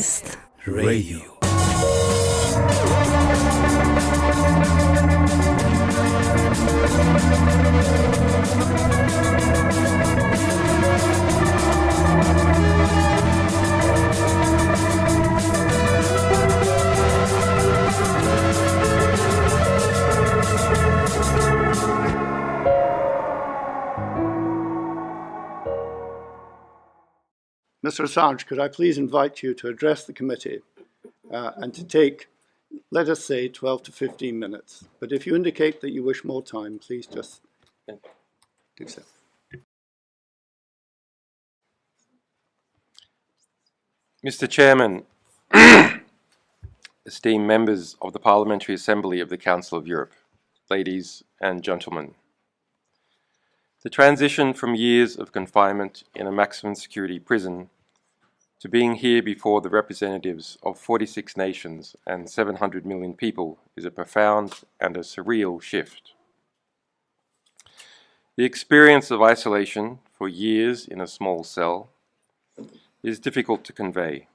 Podcast Radio. Mr. Assange, could I please invite you to address the committee and to take, let us say, 12 to 15 minutes. But if you indicate that you wish more time, please just do so. Mr. Chairman, esteemed members of the Parliamentary Assembly of the Council of Europe, ladies and gentlemen. The transition from years of confinement in a maximum security prison to being here before the representatives of 46 nations and 700 million people is a profound and a surreal shift. The experience of isolation for years in a small cell is difficult to convey.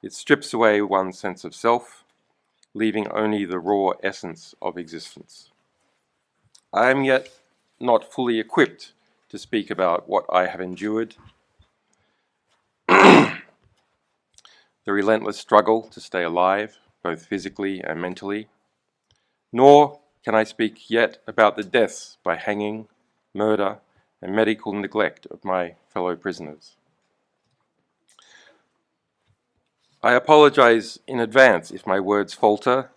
It strips away one's sense of self, leaving only the raw essence of existence. I am yet not fully equipped to speak about what I have endured, the relentless struggle to stay alive, both physically and mentally, nor can I speak yet about the deaths by hanging, murder, and medical neglect of my fellow prisoners. I apologize in advance if my words falter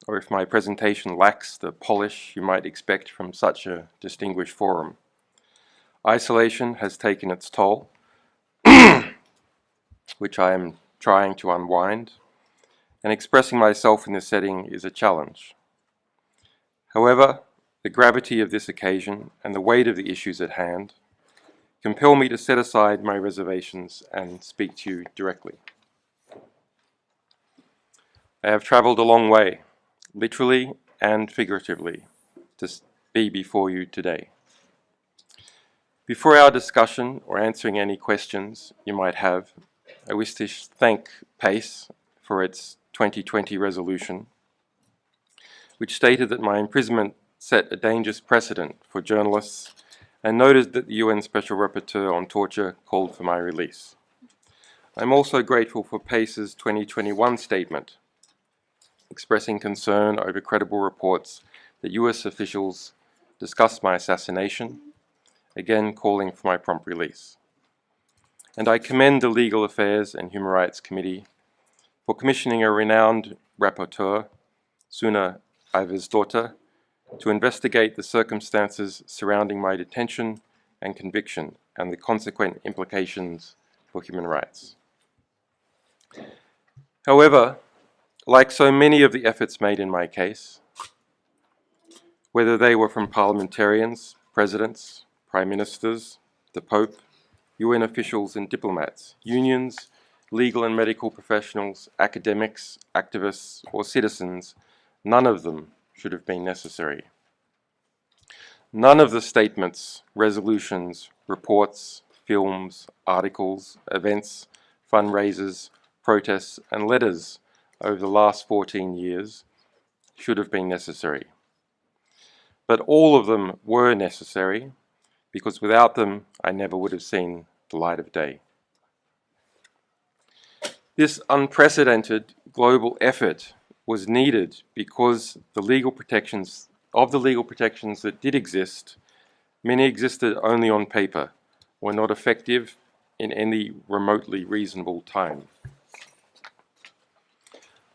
or if my presentation lacks the polish you might expect from such a distinguished forum. Isolation has taken its toll, which I am trying to unwind, and expressing myself in this setting is a challenge. However, the gravity of this occasion and the weight of the issues at hand compel me to set aside my reservations and speak to you directly. I have travelled a long way, literally and figuratively, to be before you today. Before our discussion or answering any questions you might have, I wish to thank PACE for its 2020 resolution, which stated that my imprisonment set a dangerous precedent for journalists and noted that the UN Special Rapporteur on Torture called for my release. I'm also grateful for PACE's 2021 statement, expressing concern over credible reports that US officials discussed my assassination, again calling for my prompt release. And I commend the Legal Affairs and Human Rights Committee for commissioning a renowned rapporteur, Suna Iversdottir, to investigate the circumstances surrounding my detention and conviction and the consequent implications for human rights. However, like so many of the efforts made in my case, whether they were from parliamentarians, presidents, prime ministers, the Pope, UN officials and diplomats, unions, legal and medical professionals, academics, activists, or citizens, none of them should have been necessary. None of the statements, resolutions, reports, films, articles, events, fundraisers, protests, and letters over the last 14 years should have been necessary. But all of them were necessary because without them I never would have seen the light of day. This unprecedented global effort was needed because the legal protections that did exist, many existed only on paper, were not effective in any remotely reasonable time.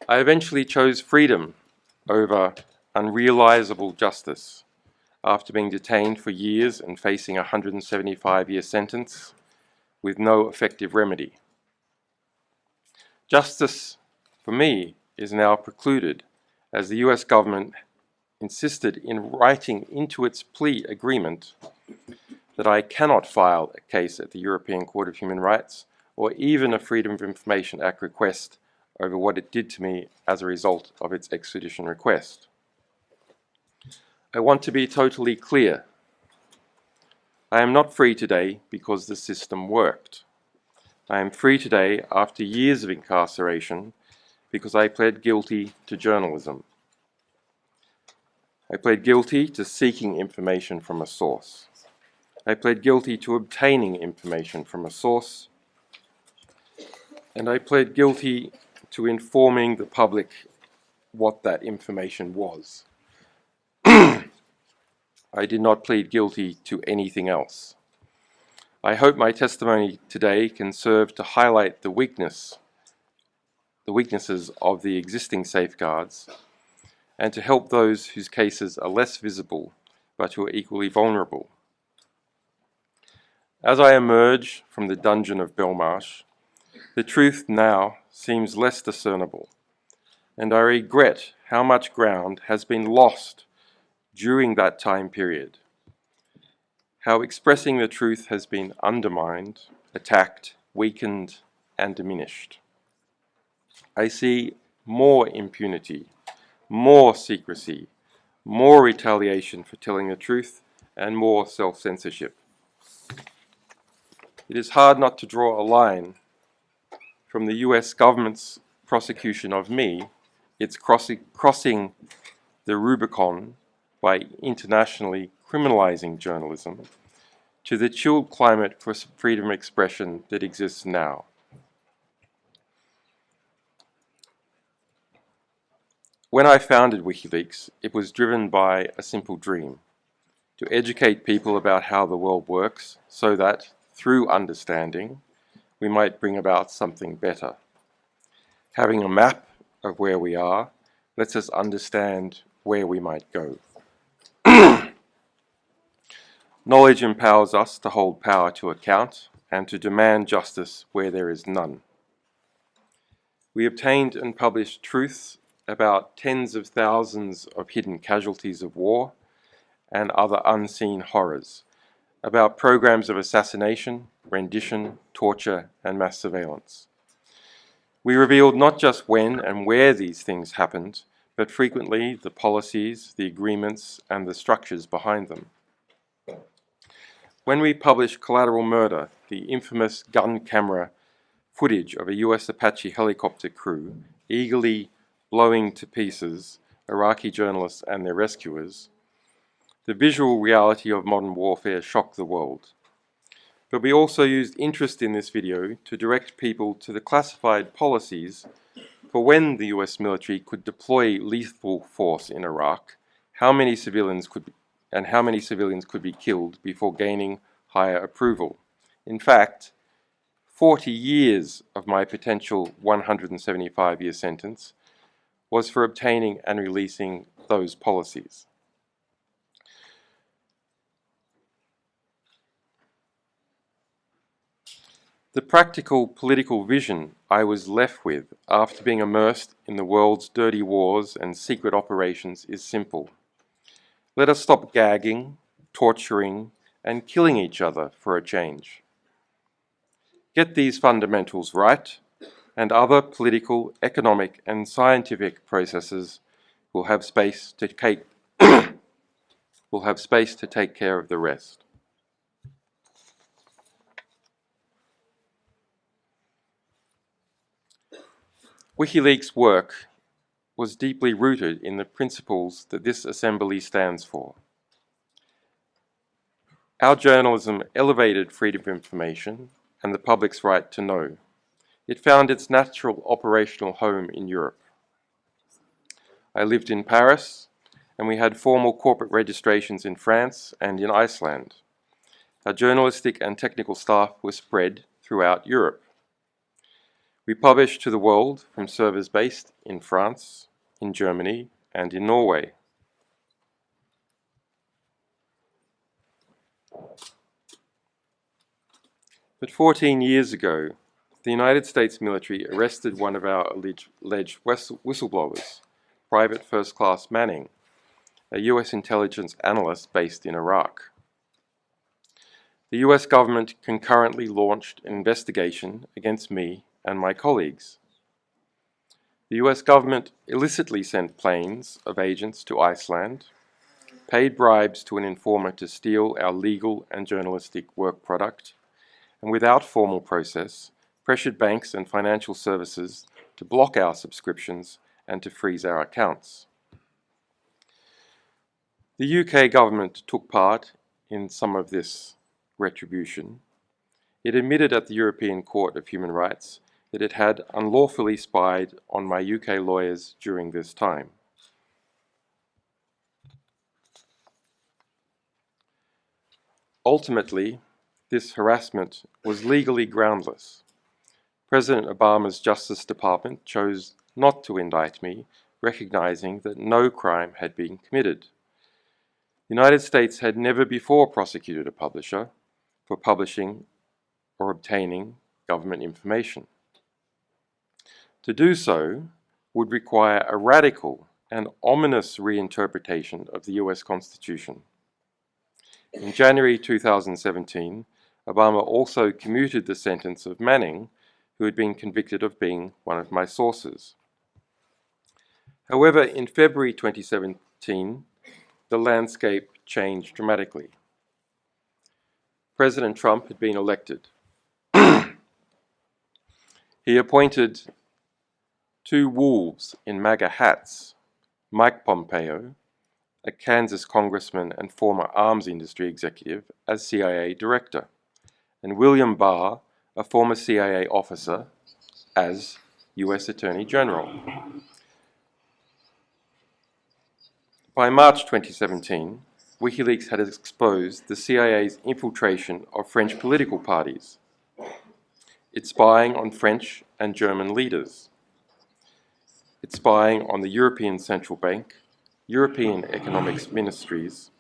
I eventually chose freedom over unrealisable justice after being detained for years and facing a 175-year sentence with no effective remedy. Justice, for me, is now precluded as the US government insisted in writing into its plea agreement that I cannot file a case at the European Court of Human Rights or even a Freedom of Information Act request over what it did to me as a result of its extradition request. I want to be totally clear. I am not free today because the system worked. I am free today after years of incarceration because I pled guilty to journalism. I pled guilty to seeking information from a source. I pled guilty to obtaining information from a source. And I pled guilty to informing the public what that information was. I did not plead guilty to anything else. I hope my testimony today can serve to highlight the weaknesses of the existing safeguards and to help those whose cases are less visible but who are equally vulnerable. As I emerge from the dungeon of Belmarsh, the truth now seems less discernible, and I regret how much ground has been lost during that time period, how expressing the truth has been undermined, attacked, weakened, and diminished. I see more impunity, more secrecy, more retaliation for telling the truth, and more self-censorship. It is hard not to draw a line from the US government's prosecution of me, its crossing the Rubicon by internationally criminalizing journalism, to the chilled climate for freedom of expression that exists now. When I founded WikiLeaks, it was driven by a simple dream: to educate people about how the world works so that, through understanding, we might bring about something better. Having a map of where we are lets us understand where we might go. Knowledge empowers us to hold power to account and to demand justice where there is none. We obtained and published truths about tens of thousands of hidden casualties of war and other unseen horrors, about programs of assassination, rendition, torture, and mass surveillance. We revealed not just when and where these things happened, but frequently the policies, the agreements, and the structures behind them. When we published Collateral Murder, the infamous gun camera footage of a US Apache helicopter crew eagerly blowing to pieces Iraqi journalists and their rescuers, the visual reality of modern warfare shocked the world. But we also used interest in this video to direct people to the classified policies for when the US military could deploy lethal force in Iraq, how many civilians could be killed before gaining higher approval. In fact, 40 years of my potential 175-year sentence was for obtaining and releasing those policies. The practical political vision I was left with after being immersed in the world's dirty wars and secret operations is simple. Let us stop gagging, torturing, and killing each other for a change. Get these fundamentals right, and other political, economic, and scientific processes will have space to take care of the rest. WikiLeaks' work was deeply rooted in the principles that this assembly stands for. Our journalism elevated freedom of information and the public's right to know. It found its natural operational home in Europe. I lived in Paris, and we had formal corporate registrations in France and in Iceland. Our journalistic and technical staff were spread throughout Europe. We published to the world from servers based in France, in Germany, and in Norway. But 14 years ago, the United States military arrested one of our alleged whistleblowers, Private First Class Manning, a US intelligence analyst based in Iraq. The US government concurrently launched an investigation against me and my colleagues. The US government illicitly sent planes of agents to Iceland, paid bribes to an informer to steal our legal and journalistic work product, and without formal process, pressured banks and financial services to block our subscriptions and to freeze our accounts. The UK government took part in some of this retribution. It admitted at the European Court of Human Rights that it had unlawfully spied on my UK lawyers during this time. Ultimately, this harassment was legally groundless. President Obama's Justice Department chose not to indict me, recognizing that no crime had been committed. The United States had never before prosecuted a publisher for publishing or obtaining government information. To do so would require a radical and ominous reinterpretation of the US Constitution. In January 2017, Obama also commuted the sentence of Manning, who had been convicted of being one of my sources. However, in February 2017, the landscape changed dramatically. President Trump had been elected. He appointed two wolves in MAGA hats, Mike Pompeo, a Kansas congressman and former arms industry executive, as CIA director, and William Barr, a former CIA officer, as US Attorney General. By March 2017, WikiLeaks had exposed the CIA's infiltration of French political parties, its spying on French and German leaders, its spying on the European Central Bank, European economics ministries,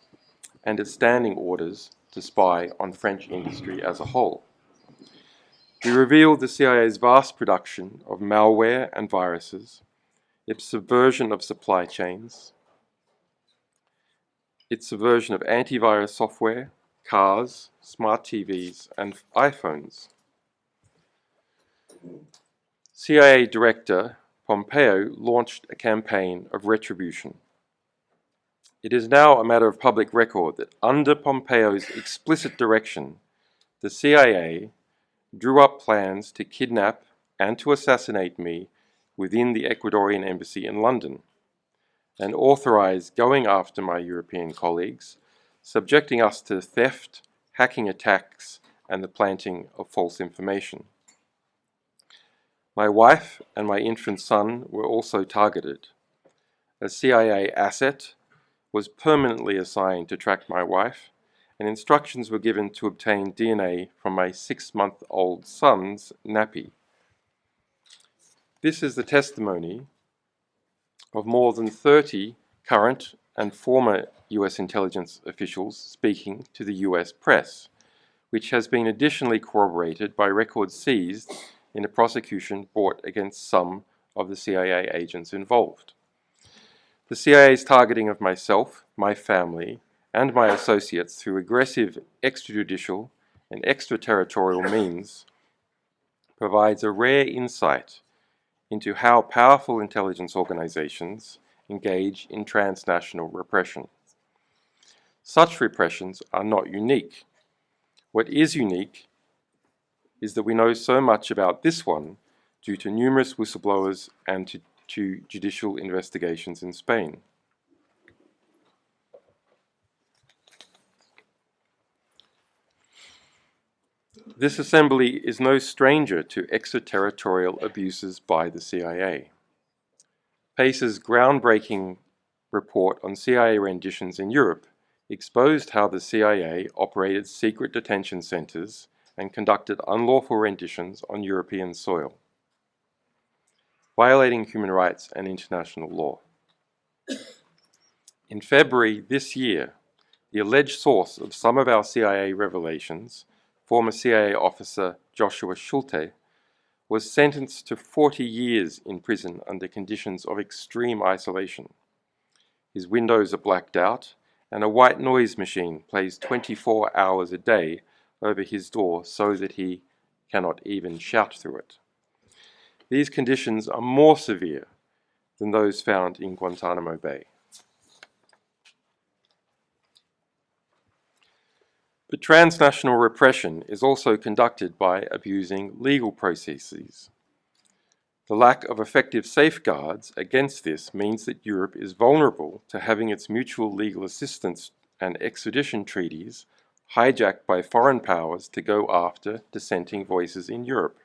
and its standing orders to spy on French industry as a whole. We revealed the CIA's vast production of malware and viruses, its subversion of supply chains, its subversion of antivirus software, cars, smart TVs, and iPhones. CIA Director Pompeo launched a campaign of retribution. It is now a matter of public record that under Pompeo's explicit direction, the CIA drew up plans to kidnap and to assassinate me within the Ecuadorian embassy in London, and authorized going after my European colleagues, subjecting us to theft, hacking attacks, and the planting of false information. My wife and my infant son were also targeted. A CIA asset was permanently assigned to track my wife, and instructions were given to obtain DNA from my 6-month-old son's nappy. This is the testimony of more than 30 current and former US intelligence officials speaking to the US press, which has been additionally corroborated by records seized in a prosecution brought against some of the CIA agents involved. The CIA's targeting of myself, my family, and my associates through aggressive extrajudicial and extraterritorial means provides a rare insight into how powerful intelligence organizations engage in transnational repression. Such repressions are not unique. What is unique is that we know so much about this one due to numerous whistleblowers and to judicial investigations in Spain. This assembly is no stranger to extraterritorial abuses by the CIA. Pace's groundbreaking report on CIA renditions in Europe exposed how the CIA operated secret detention centers and conducted unlawful renditions on European soil, violating human rights and international law. In February this year, the alleged source of some of our CIA revelations, former CIA officer Joshua Schulte, was sentenced to 40 years in prison under conditions of extreme isolation. His windows are blacked out, and a white noise machine plays 24 hours a day over his door so that he cannot even shout through it. These conditions are more severe than those found in Guantanamo Bay. But transnational repression is also conducted by abusing legal processes. The lack of effective safeguards against this means that Europe is vulnerable to having its mutual legal assistance and extradition treaties hijacked by foreign powers to go after dissenting voices in Europe.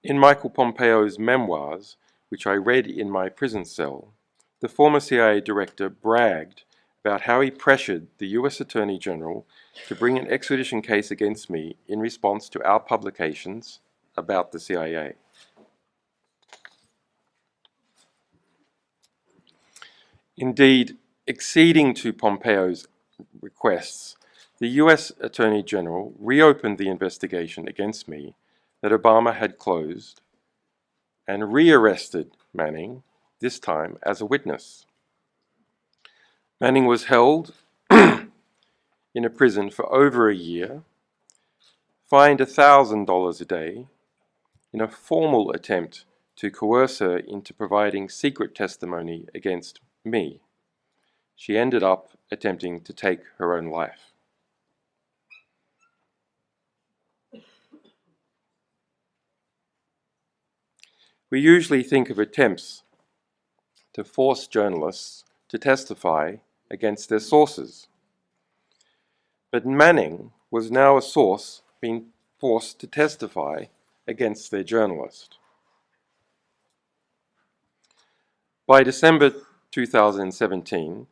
In Michael Pompeo's memoirs, which I read in my prison cell, the former CIA director bragged about how he pressured the US Attorney General to bring an extradition case against me in response to our publications about the CIA. Indeed, acceding to Pompeo's requests, the US Attorney General reopened the investigation against me that Obama had closed and rearrested Manning, this time as a witness. Manning was held in a prison for over a year, fined $1,000 a day, in a formal attempt to coerce her into providing secret testimony against me. She ended up attempting to take her own life. We usually think of attempts to force journalists to testify against their sources. But Manning was now a source being forced to testify against their journalist. By December 2017,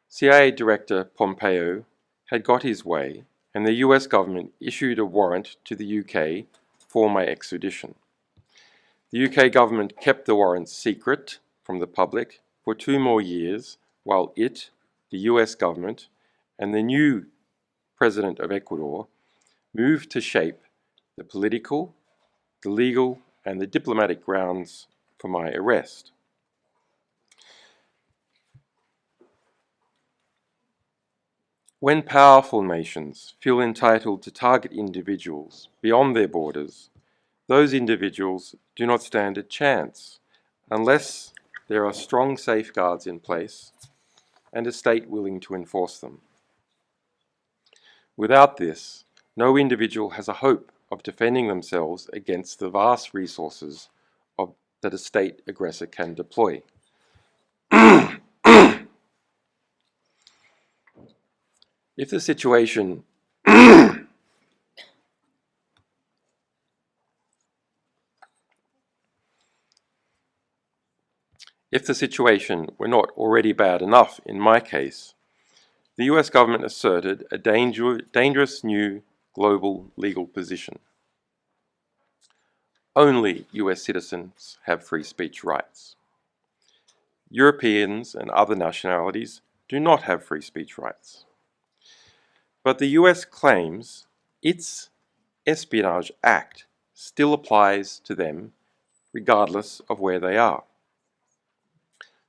CIA Director Pompeo had got his way, and the US government issued a warrant to the UK for my extradition. The UK government kept the warrant secret from the public for 2 more years, while it, the US government, and the new President of Ecuador moved to shape the political, the legal, and the diplomatic grounds for my arrest. When powerful nations feel entitled to target individuals beyond their borders, those individuals do not stand a chance unless there are strong safeguards in place and a state willing to enforce them. Without this, no individual has a hope of defending themselves against the vast resources that a state aggressor can deploy. If the situation were not already bad enough in my case, the US government asserted a dangerous new global legal position. Only US citizens have free speech rights. Europeans and other nationalities do not have free speech rights. But the US claims its Espionage Act still applies to them regardless of where they are.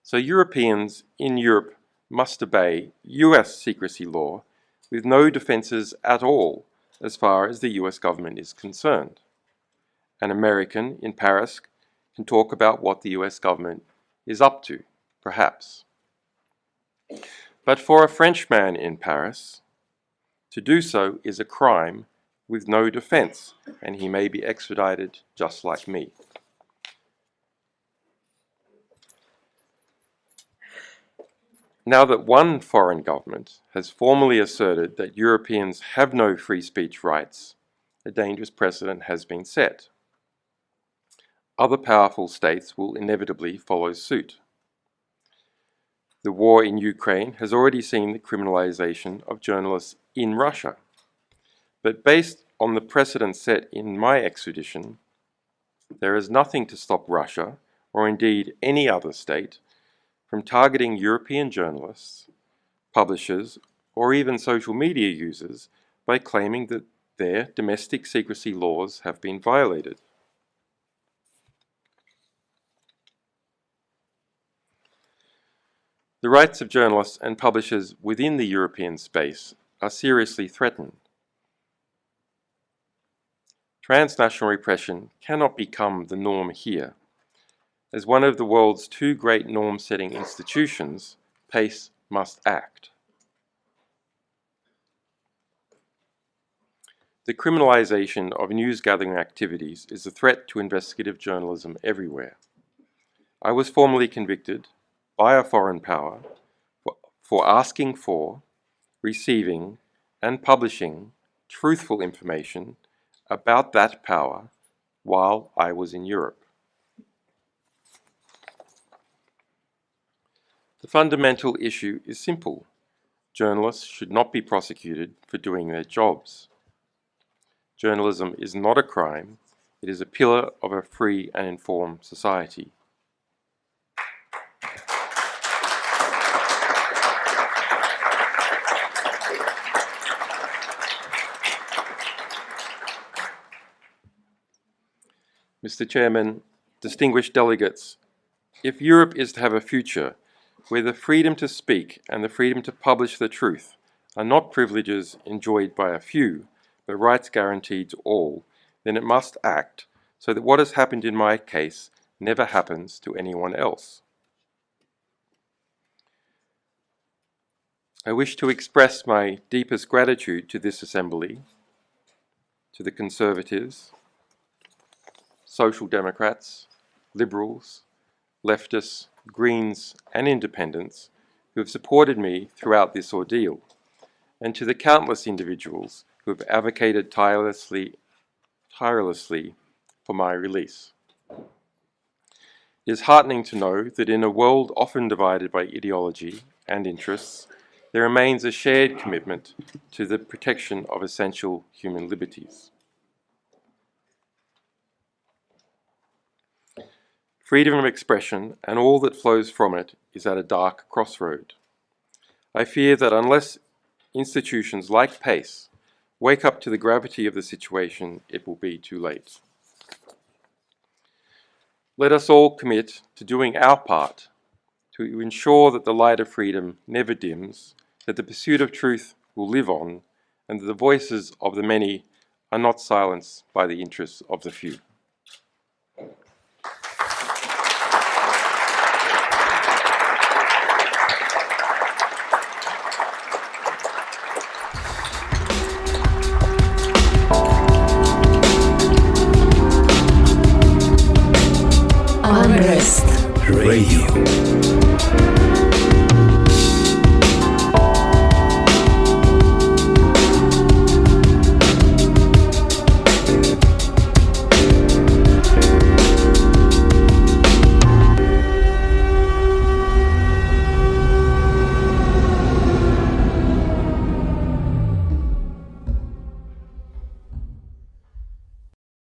So Europeans in Europe must obey US secrecy law with no defenses at all as far as the US government is concerned. An American in Paris can talk about what the US government is up to, perhaps. But for a Frenchman in Paris, to do so is a crime with no defense, and he may be extradited just like me. Now that one foreign government has formally asserted that Europeans have no free speech rights, a dangerous precedent has been set. Other powerful states will inevitably follow suit. The war in Ukraine has already seen the criminalization of journalists in Russia. But based on the precedent set in my extradition, there is nothing to stop Russia, or indeed any other state, from targeting European journalists, publishers, or even social media users by claiming that their domestic secrecy laws have been violated. The rights of journalists and publishers within the European space are seriously threatened. Transnational repression cannot become the norm here. As one of the world's 2 great norm-setting institutions, PACE must act. The criminalization of news-gathering activities is a threat to investigative journalism everywhere. I was formally convicted by a foreign power for asking for, receiving, and publishing truthful information about that power while I was in Europe. The fundamental issue is simple. Journalists should not be prosecuted for doing their jobs. Journalism is not a crime. It is a pillar of a free and informed society. Mr. Chairman, distinguished delegates, if Europe is to have a future where the freedom to speak and the freedom to publish the truth are not privileges enjoyed by a few, but rights guaranteed to all, then it must act so that what has happened in my case never happens to anyone else. I wish to express my deepest gratitude to this Assembly, to the Conservatives, Social Democrats, Liberals, Leftists, Greens and Independents who have supported me throughout this ordeal, and to the countless individuals who have advocated tirelessly for my release. It is heartening to know that in a world often divided by ideology and interests, there remains a shared commitment to the protection of essential human liberties. Freedom of expression and all that flows from it is at a dark crossroad. I fear that unless institutions like PACE wake up to the gravity of the situation, it will be too late. Let us all commit to doing our part to ensure that the light of freedom never dims, that the pursuit of truth will live on, and that the voices of the many are not silenced by the interests of the few. Unrealistic Radio.